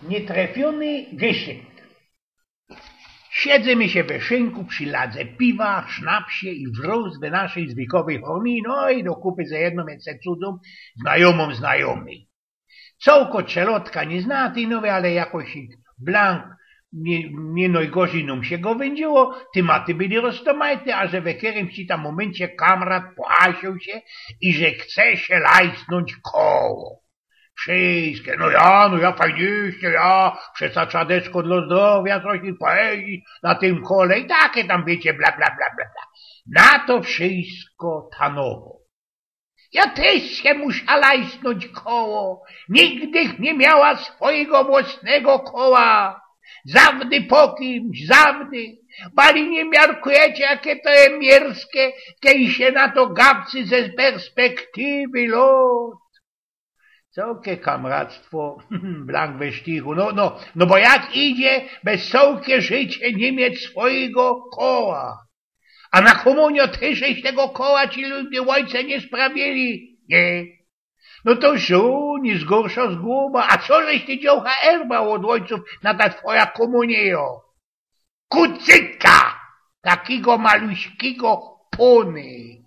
Nietrafiony geszykt. Siedzimy się we szynku przy ladze piwa, sznapsie i wróz w naszej zwykłowej formie, no i do kupy za jedną między cudzą znajomy. Cołko czelotka nie zna tej nowej, ale jakoś blank nie najgorzej nam się go wędziło, tymaty byli roztomajte, a że w którymś tam momencie kamrat poasił się i że chce się lajsnąć koło. Wszystkie, no ja fajniście, ja przesadzadeczko dla zdrowia, coś i poezji na tym kole i takie tam wiecie, bla. Na to wszystko tanowo. Ja też się muszę lajsnąć koło, nigdy nie miała swojego własnego koła. Zawdy po kimś, zawdy. Bali nie miarkujecie, jakie to jest mierskie, kiedy się na to gapcy ze perspektywy lot. Całkie kamractwo, blank we sztichu, no bo jak idzie bez całkie życie nie mieć swojego koła. A na komunio też tego koła ci ludzie ojce nie sprawili, nie. No to żu, nie zgorsza zguba, a co żeś ty dziołcha erbał od ojców na ta twoja komunio? Kucyka, takiego maluśkiego pony.